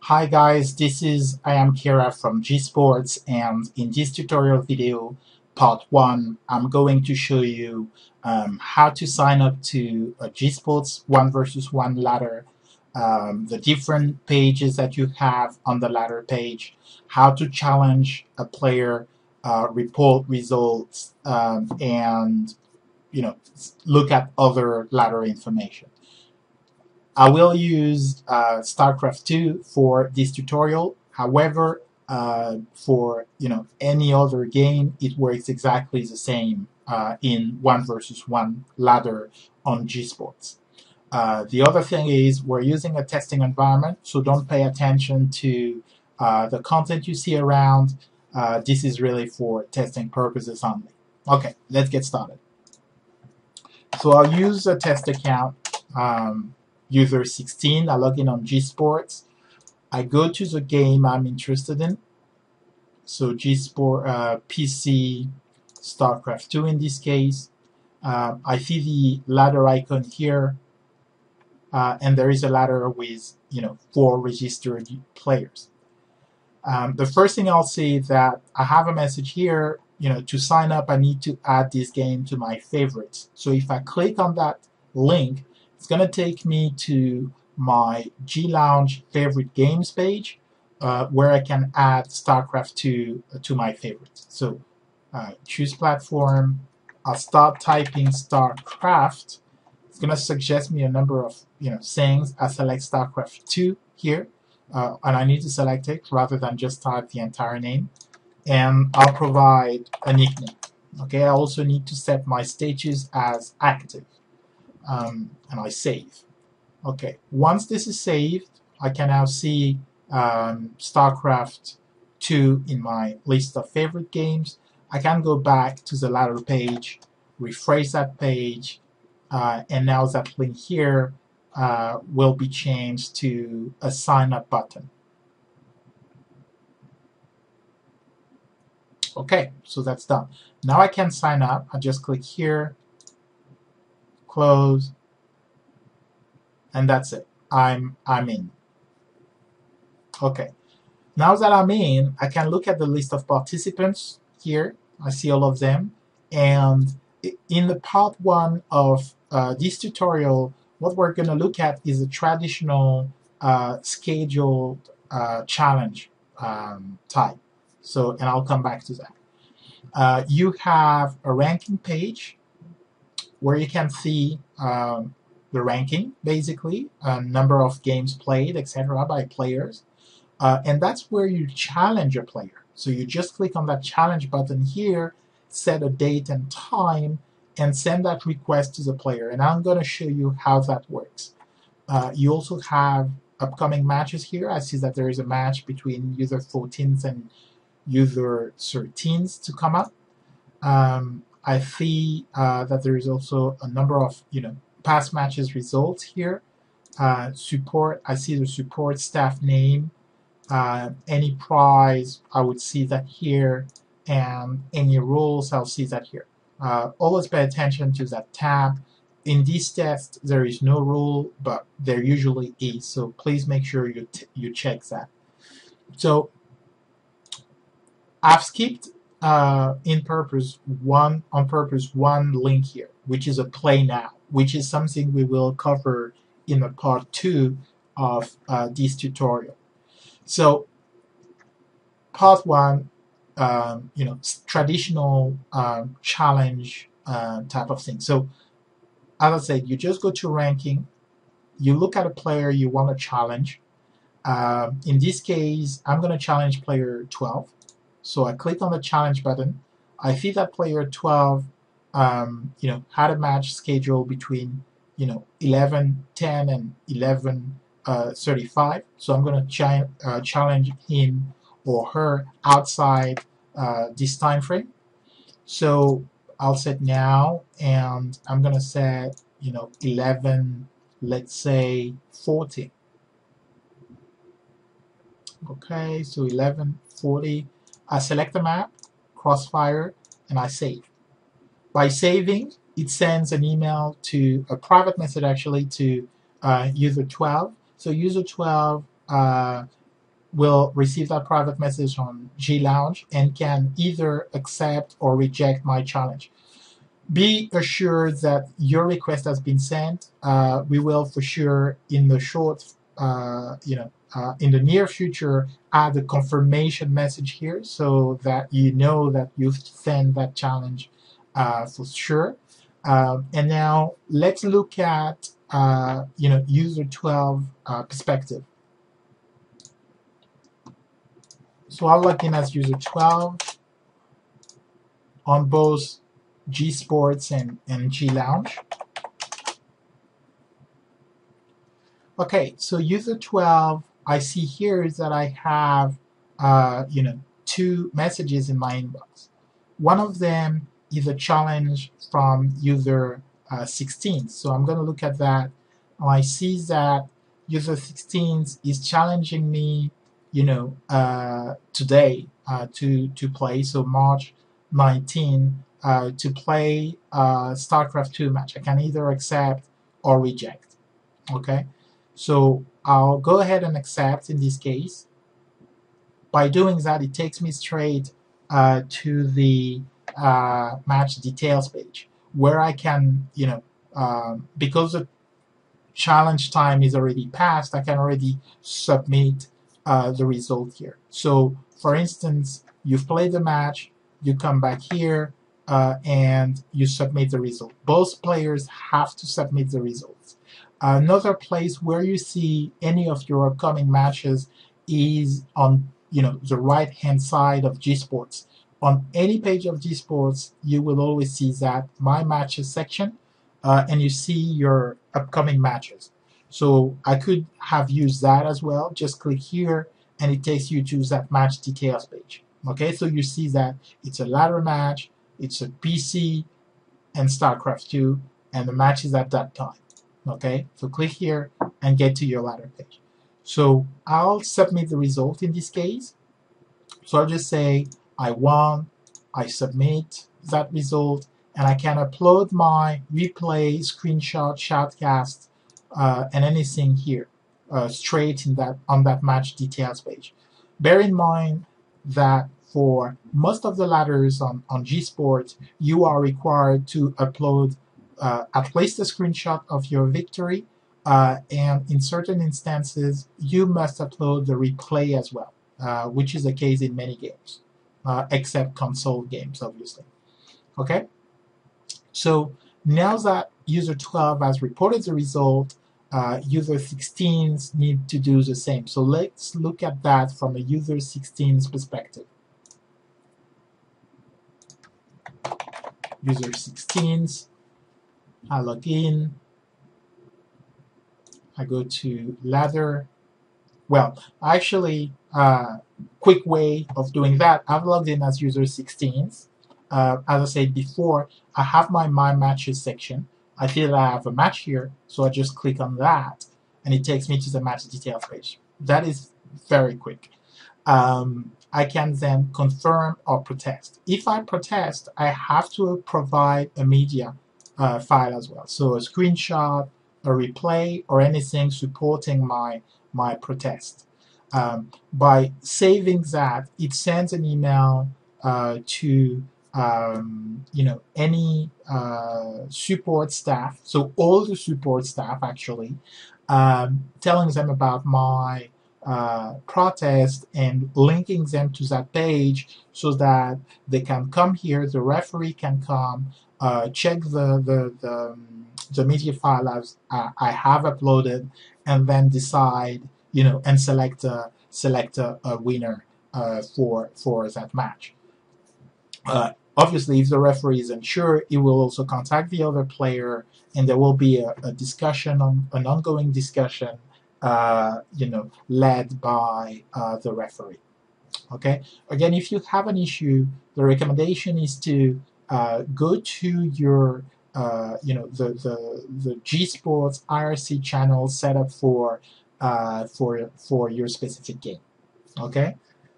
Hi guys, I am Kira from G Sports, and in this tutorial video, part 1, I'm going to show you how to sign up to a G Sports 1 versus 1 ladder, the different pages that you have on the ladder page, how to challenge a player, report results, and look at other ladder information. I will use StarCraft 2 for this tutorial. However, for any other game, it works exactly the same in 1 versus 1 ladder on G Sports. The other thing is we're using a testing environment, so don't pay attention to the content you see around. This is really for testing purposes only. Okay, let's get started. So I'll use a test account. User 16, I log in on G Sports. I go to the game I'm interested in. So G Sport PC StarCraft 2 in this case. I see the ladder icon here, and there is a ladder with 4 registered players. The first thing I'll say is that I have a message here. To sign up, I need to add this game to my favorites. So if I click on that link, it's going to take me to my JeeLounge favorite games page, where I can add StarCraft 2 to my favorites. So choose platform. I'll start typing StarCraft. It's going to suggest me a number of things. I select StarCraft 2 here, and I need to select it rather than just type the entire name. And I'll provide a nickname. Okay, I also need to set my status as active. And I save. Okay, once this is saved, I can now see StarCraft 2 in my list of favorite games. I can go back to the ladder page, refresh that page, and now that link here will be changed to a sign up button. Okay, so that's done. Now I can sign up. I just click here, close, and that's it. I'm in. Okay, now that I'm in, I can look at the list of participants here. I see all of them, and in the part 1 of this tutorial, what we're going to look at is a traditional scheduled challenge type. So, and I'll come back to that. You have a ranking page where you can see the ranking, basically, number of games played, etc., by players. And that's where you challenge a player. So you just click on that challenge button here, set a date and time, and send that request to the player. And I'm going to show you how that works. You also have upcoming matches here. I see that there is a match between user 14th and user 13th to come up. I see that there is also a number of past matches results here. Support, I see the support staff name. Any prize, I would see that here, and any rules, I'll see that here. Always pay attention to that tab. In this test, there is no rule, but there usually is, so please make sure you check that. So I've skipped on purpose one link here, which is a play now, which is something we will cover in the part 2 of this tutorial. So part 1, traditional challenge type of thing. So as I said, you just go to ranking, you look at a player you want to challenge. In this case, I'm going to challenge player 12. So I click on the challenge button. I see that player 12, had a match scheduled between, 11:10 and 11:35. So I'm going to challenge him or her outside this time frame. So I'll set now, and I'm going to set, 11, let's say 40. Okay, so 11:40. I select the map, crossfire, and I save. By saving, it sends an email to a private message actually to user 12. So user 12 will receive that private message on JeeLounge and can either accept or reject my challenge. Be assured that your request has been sent. We will for sure in the in the near future add a confirmation message here so that you know that you've sent that challenge for sure. And now let's look at user 12 perspective. So I'll log in as user 12 on both G Sports and JeeLounge. Okay, so user 12, I see here is that I have two messages in my inbox. One of them is a challenge from user 16. So I'm going to look at that. And I see that user 16 is challenging me, today to play. So March 19 to play StarCraft 2 match. I can either accept or reject. Okay, so I'll go ahead and accept in this case. By doing that, it takes me straight to the match details page where I can, because the challenge time is already passed, I can already submit the result here. So, for instance, you've played the match, you come back here, and you submit the result. Both players have to submit the results. Another place where you see any of your upcoming matches is on the right hand side of G Sports. On any page of G Sports, you will always see that My Matches section, and you see your upcoming matches. So I could have used that as well. Just click here, and it takes you to that match details page. Okay, so you see that it's a ladder match, it's a PC, and StarCraft 2, and the match is at that time. Okay, so click here and get to your ladder page. So I'll submit the result in this case. So I'll just say I won, I submit that result, and I can upload my replay, screenshot, shoutcast, and anything here straight on that match details page. Bear in mind that for most of the ladders on G Sport, you are required to upload at least a screenshot of your victory, and in certain instances, you must upload the replay as well, which is the case in many games, except console games, obviously. Okay? So now that user 12 has reported the result, user 16 need to do the same. So let's look at that from a user 16's perspective. User 16, I log in, I go to ladder. Well, actually, quick way of doing that, I've logged in as user 16. As I said before, I have my Matches section. I feel I have a match here, so I just click on that, and it takes me to the match details page. That is very quick. I can then confirm or protest. If I protest, I have to provide a media file as well. So a screenshot, a replay, or anything supporting my protest. By saving that, it sends an email to any support staff, so all the support staff actually, telling them about my protest and linking them to that page so that they can come here, the referee can come, check the media file as I have uploaded, and then decide, and select a winner for that match. Obviously, if the referee is unsure, he will also contact the other player, and there will be a discussion, an ongoing discussion, led by the referee. Okay. Again, if you have an issue, the recommendation is to go to your, the G Sports IRC channel set up for your specific game. Okay.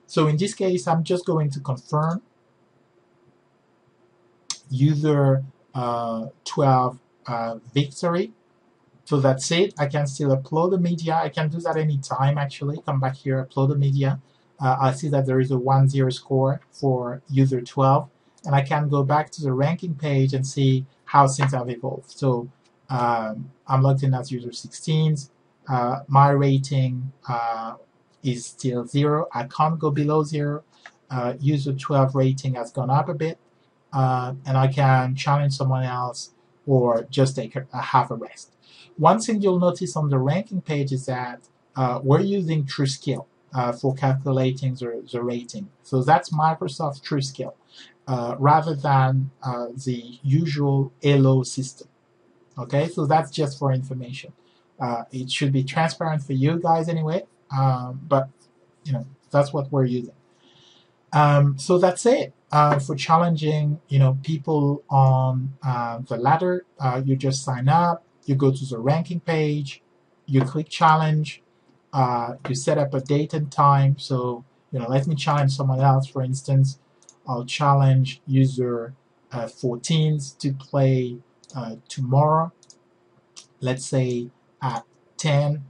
So in this case, I'm just going to confirm user 12 victory. So that's it. I can still upload the media. I can do that anytime, actually. Come back here, upload the media. I see that there is a 1-0 score for user 12. And I can go back to the ranking page and see how things have evolved. So I'm logged in as user 16. My rating is still 0. I can't go below 0. User 12 rating has gone up a bit. And I can challenge someone else or just take a half a rest. One thing you'll notice on the ranking page is that we're using TrueScale for calculating the rating. So that's Microsoft TrueScale rather than the usual Elo system. Okay, so that's just for information. It should be transparent for you guys anyway, but that's what we're using. So that's it for challenging people on the ladder. You just sign up, you go to the ranking page, you click challenge, you set up a date and time. So let me challenge someone else. For instance, I'll challenge user 14 to play tomorrow. Let's say at 10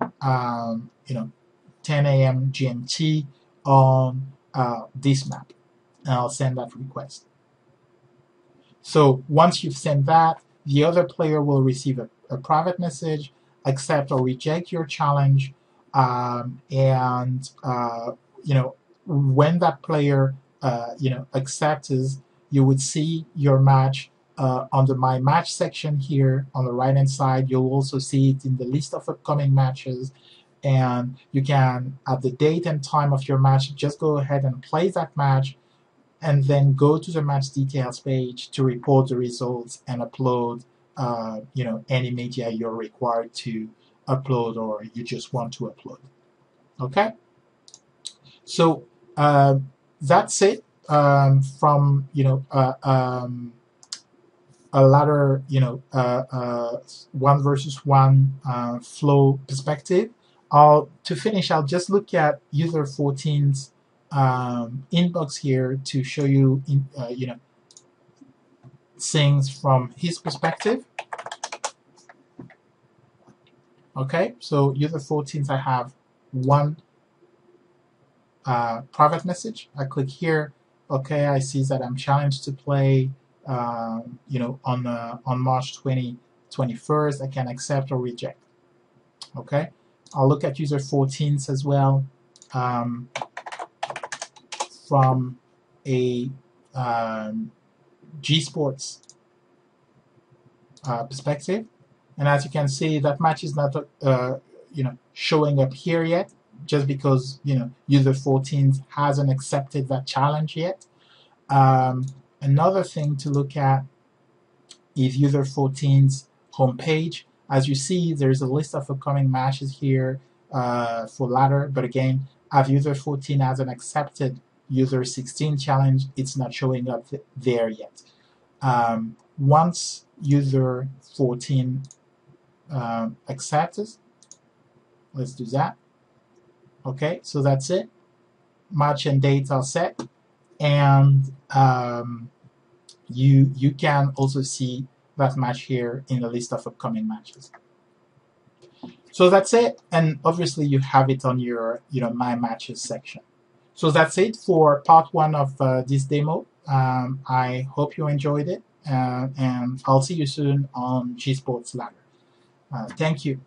10 a.m. GMT on this map, and I'll send that request. So once you've sent that, the other player will receive a private message, accept or reject your challenge, and when that player accepts, you would see your match on the My Match section here on the right hand side. You'll also see it in the list of upcoming matches, and you can, at the date and time of your match, just go ahead and play that match, and then go to the match details page to report the results and upload any media you're required to upload or you just want to upload. Okay, so that's it from a ladder 1 versus 1 flow perspective. To finish, I'll just look at user 14's inbox here to show you things from his perspective. Okay, so user 14, I have one private message. I click here. Okay, I see that I'm challenged to play on March 21st. I can accept or reject. Okay, I'll look at user 14's as well from a G Sports perspective, and as you can see, that match is not showing up here yet, just because user 14 hasn't accepted that challenge yet. Another thing to look at is user 14's homepage. As you see, there's a list of upcoming matches here for ladder, but again, as user 14 hasn't accepted user 16 challenge, it's not showing up there yet. Once user 14 accepts, let's do that. Okay, so that's it. Match and dates are set, and you can also see that match here in the list of upcoming matches. So that's it, and obviously you have it on your My Matches section. So that's it for part 1 of this demo. I hope you enjoyed it, and I'll see you soon on G Sports Ladder. Thank you.